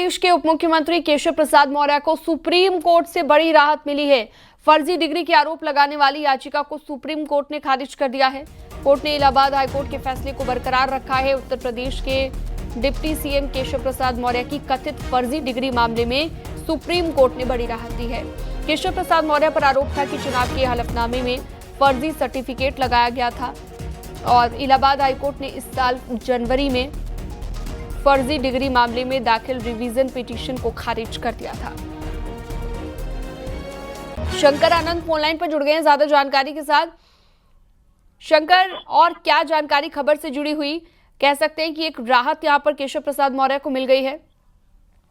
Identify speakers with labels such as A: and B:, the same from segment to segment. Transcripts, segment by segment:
A: प्रदेश के उप मुख्यमंत्री केशव प्रसाद मौर्य को सुप्रीम कोर्ट से बड़ी राहत मिली है। फर्जी डिग्री के आरोप लगाने वाली याचिका को सुप्रीम कोर्ट ने खारिज कर दिया है। कोर्ट ने इलाहाबाद हाईकोर्ट के फैसले को बरकरार रखा है। उत्तर प्रदेश के डिप्टी सीएम केशव प्रसाद मौर्य की कथित फर्जी डिग्री मामले में सुप्रीम कोर्ट ने बड़ी राहत दी है। केशव प्रसाद मौर्य पर आरोप था कि चुनाव के हलफनामे में फर्जी सर्टिफिकेट लगाया गया था और इलाहाबाद हाईकोर्ट ने इस साल जनवरी में फर्जी डिग्री मामले में दाखिल रिवीजन पिटीशन को खारिज कर दिया था। शंकर आनंद फोनलाइन पर जुड़ गए हैं ज्यादा जानकारी के साथ। शंकर, और क्या जानकारी खबर से जुड़ी हुई, कह सकते हैं कि एक राहत यहां पर केशव प्रसाद मौर्य को मिल गई है?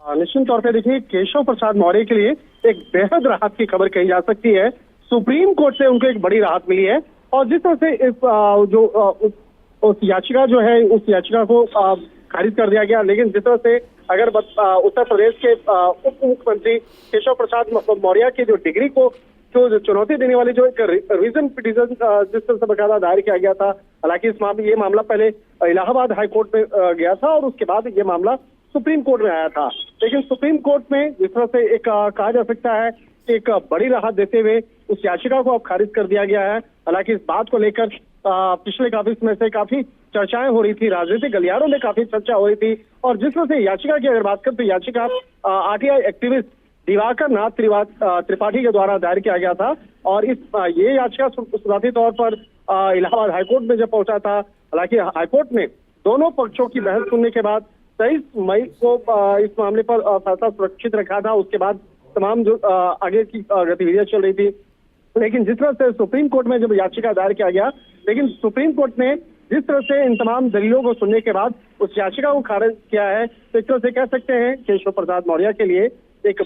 B: निश्चित तौर पे देखिए, केशव प्रसाद मौर्य के लिए एक बेहद राहत की खबर कही जा सकती है। सुप्रीम कोर्ट से उनको एक बड़ी राहत मिली है और जिस तरह से इस उस याचिका जो है उस याचिका को खारिज कर दिया गया, लेकिन जिस तरह से अगर उत्तर प्रदेश के उप मुख्यमंत्री केशव प्रसाद मौर्य की जो डिग्री को जो चुनौती देने वाली जो एक रिवीजन पिटीशन जिस तरह से बकायदा दायर किया गया था, हालांकि ये मामला पहले इलाहाबाद हाईकोर्ट में गया था और उसके बाद ये मामला सुप्रीम कोर्ट में आया था। लेकिन सुप्रीम कोर्ट में जिस तरह से एक कहा जा सकता है कि एक बड़ी राहत देते हुए उस याचिका को अब खारिज कर दिया गया है। हालांकि इस बात को लेकर पिछले काफी समय से काफी चर्चाएं हो रही थी, राजनीतिक गलियारों में काफी चर्चा हो रही थी और जिस तरह से याचिका की अगर बात करें तो याचिका आरटीआई एक्टिविस्ट दिवाकर नाथ त्रिपाठी के द्वारा दायर किया गया था और ये याचिका शुरुआती तौर पर इलाहाबाद हाईकोर्ट में जब पहुंचा था, हालांकि हाईकोर्ट ने दोनों पक्षों की बहस सुनने के बाद 23 मई को इस मामले पर फैसला सुरक्षित रखा था। उसके बाद तमाम जो आगे की गतिविधियां चल रही थी, लेकिन जिस तरह से सुप्रीम कोर्ट में जब याचिका दायर किया गया, लेकिन सुप्रीम कोर्ट ने जिस तरह से इन तमाम दलीलों को सुनने के बाद उस याचिका को खारिज किया है, तो एक तरह से कह सकते हैं केशव प्रसाद मौर्य के लिए एक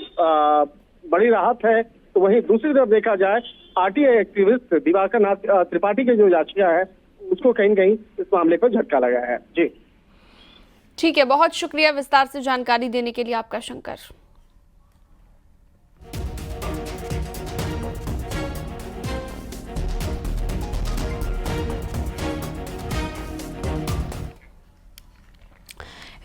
B: बड़ी राहत है। तो वहीं दूसरी तरफ देखा जाए, आरटीआई एक्टिविस्ट दिवाकर नाथ त्रिपाठी की जो याचिका है उसको कहीं न कहीं इस मामले पर झटका लगा है। जी
A: ठीक है, बहुत शुक्रिया विस्तार से जानकारी देने के लिए आपका शंकर।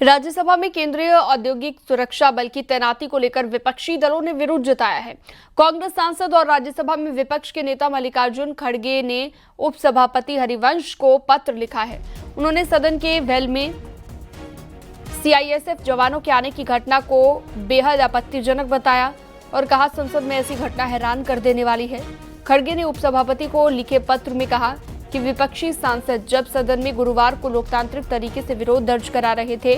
A: राज्यसभा में केंद्रीय औद्योगिक सुरक्षा बल की तैनाती को लेकर विपक्षी दलों ने विरोध जताया है। कांग्रेस सांसद और राज्यसभा में विपक्ष के नेता मल्लिकार्जुन खड़गे ने उपसभापति हरिवंश को पत्र लिखा है। उन्होंने सदन के वेल में सीआईएसएफ जवानों के आने की घटना को बेहद आपत्तिजनक बताया और कहा संसद में ऐसी घटना हैरान कर देने वाली है। खड़गे ने उपसभापति को लिखे पत्र में कहा कि विपक्षी सांसद जब सदन में गुरुवार को लोकतांत्रिक तरीके से विरोध दर्ज करा रहे थे,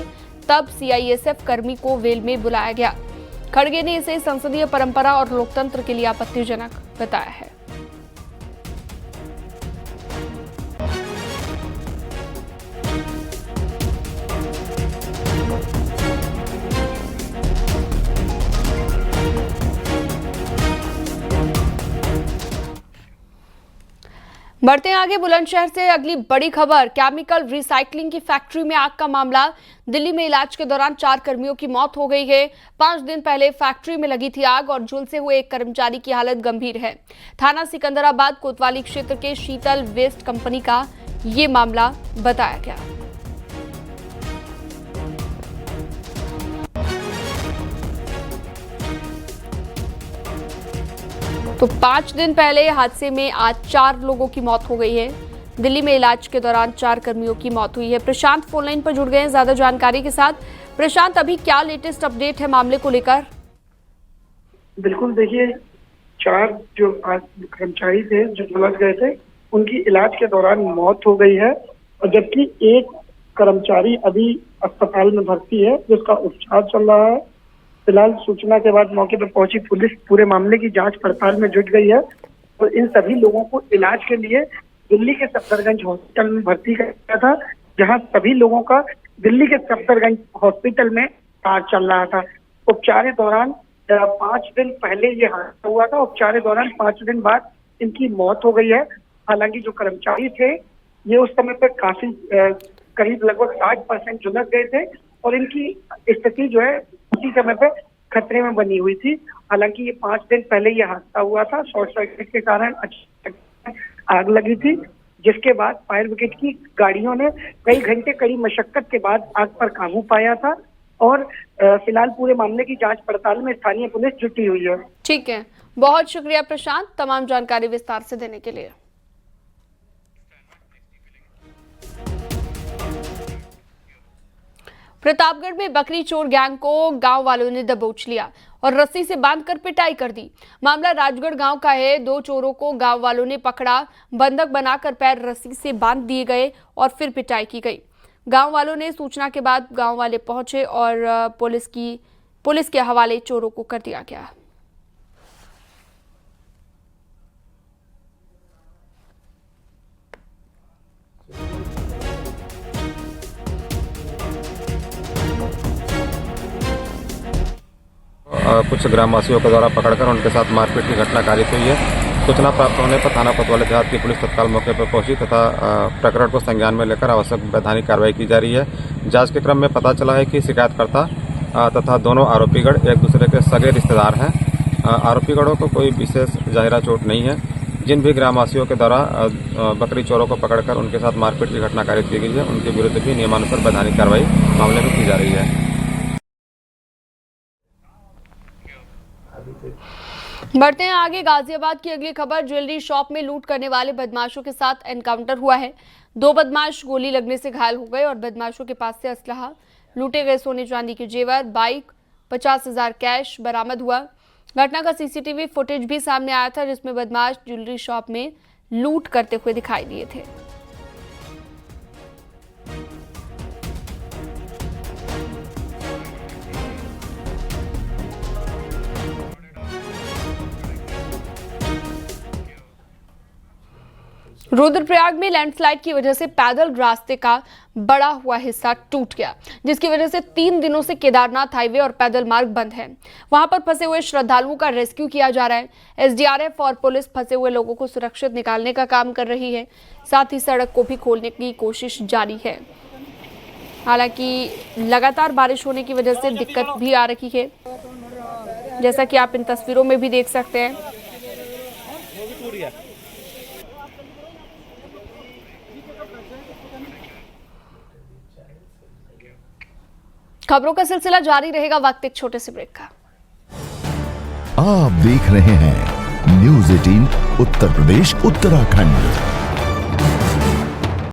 A: तब सीआईएसएफ कर्मी को वेल में बुलाया गया। खड़गे ने इसे संसदीय परंपरा और लोकतंत्र के लिए आपत्तिजनक बताया है। बढ़ते हैं आगे, बुलंदशहर से अगली बड़ी खबर। केमिकल रिसाइकलिंग की फैक्ट्री में आग का मामला। दिल्ली में इलाज के दौरान 4 कर्मियों की मौत हो गई है। 5 दिन पहले फैक्ट्री में लगी थी आग और झुलसे हुए एक कर्मचारी की हालत गंभीर है। थाना सिकंदराबाद कोतवाली क्षेत्र के शीतल वेस्ट कंपनी का ये मामला बताया गया। तो 5 दिन पहले हादसे में आज 4 लोगों की मौत हो गई है। दिल्ली में इलाज के दौरान 4 कर्मियों की मौत हुई है। प्रशांत फोनलाइन पर जुड़ गए हैं ज्यादा जानकारी के साथ। प्रशांत, अभी क्या लेटेस्ट अपडेट है मामले को लेकर?
C: बिल्कुल, देखिए 4 जो कर्मचारी थे जो झुलस गए थे, उनकी इलाज के दौरान मौत हो गई है और जबकि एक कर्मचारी अभी अस्पताल में भर्ती है जिसका उपचार चल रहा है। फिलहाल सूचना के बाद मौके पर पहुंची पुलिस पूरे मामले की जांच पड़ताल में जुट गई है और इन सभी लोगों को इलाज के लिए दिल्ली के सफदरगंज हॉस्पिटल में भर्ती किया गया था, जहां सभी लोगों का दिल्ली के सफदरगंज हॉस्पिटल में इलाज चल रहा था। उपचार के दौरान 5 दिन पहले ये हादसा हुआ था। उपचार के दौरान 5 दिन बाद इनकी मौत हो गई है। हालांकि जो कर्मचारी थे ये उस समय पर काफी करीब लगभग 60% झुलस गए थे और इनकी स्थिति जो है उसी समय पे खतरे में बनी हुई थी। हालांकि ये 5 दिन पहले ये हादसा हुआ था, शॉर्ट सर्किट के कारण आग लगी थी, जिसके बाद फायर ब्रिगेड की गाड़ियों ने कई घंटे कड़ी मशक्कत के बाद आग पर काबू पाया था और फिलहाल पूरे मामले की जांच पड़ताल में स्थानीय पुलिस जुटी हुई है।
A: ठीक है, बहुत शुक्रिया प्रशांत तमाम जानकारी विस्तार से देने के लिए। प्रतापगढ़ में बकरी चोर गैंग को गांव वालों ने दबोच लिया और रस्सी से बांधकर पिटाई कर दी। मामला राजगढ़ गांव का है। 2 चोरों को गांव वालों ने पकड़ा, बंधक बनाकर पैर रस्सी से बांध दिए गए और फिर पिटाई की गई। गांव वालों ने सूचना के बाद गांव वाले पहुंचे और पुलिस के हवाले चोरों को कर दिया गया।
D: कुछ ग्रामवासियों के द्वारा पकड़कर उनके साथ मारपीट की घटना कारित हुई है। सूचना प्राप्त होने पर थाना कोतवाली देहात की पुलिस तत्काल मौके पर पहुंची तथा प्रकरण को संज्ञान में लेकर आवश्यक वैधानिक कार्रवाई की जा रही है। जांच के क्रम में पता चला है कि शिकायतकर्ता तथा दोनों आरोपीगण एक दूसरे के सगे रिश्तेदार हैं। आरोपीगणों को कोई विशेष जाहिरा चोट नहीं है। जिन भी ग्रामवासियों के द्वारा बकरी चोरों को पकड़कर उनके साथ मारपीट की घटना कारित की गई है, उनके विरुद्ध भी नियमानुसार वैधानिक कार्रवाई मामले में की जा रही है।
A: बढ़ते हैं आगे। गाजियाबाद की अगली खबर, ज्वेलरी शॉप में लूट करने वाले बदमाशों के साथ एनकाउंटर हुआ है। 2 बदमाश गोली लगने से घायल हो गए और बदमाशों के पास से असलहा, लूटे गए सोने चांदी के जेवर, बाइक, 50,000 कैश बरामद हुआ। घटना का सीसीटीवी फुटेज भी सामने आया था जिसमें बदमाश ज्वेलरी शॉप में लूट करते हुए दिखाई दिए थे। रुद्रप्रयाग में लैंडस्लाइड की वजह से पैदल रास्ते का बड़ा हुआ हिस्सा टूट गया, जिसकी वजह से 3 दिनों से केदारनाथ हाईवे और पैदल मार्ग बंद है। वहां पर फंसे हुए श्रद्धालुओं का रेस्क्यू किया जा रहा है। एसडीआरएफ और पुलिस फंसे हुए लोगों को सुरक्षित निकालने का काम कर रही है। साथ ही सड़क को भी खोलने की कोशिश जारी है। हालांकि लगातार बारिश होने की वजह से दिक्कत भी आ रही है, जैसा कि आप इन तस्वीरों में भी देख सकते हैं। खबरों का सिलसिला जारी रहेगा, वक्त एक छोटे से ब्रेक का।
E: आप देख रहे हैं न्यूज़ 18 उत्तर प्रदेश उत्तराखंड।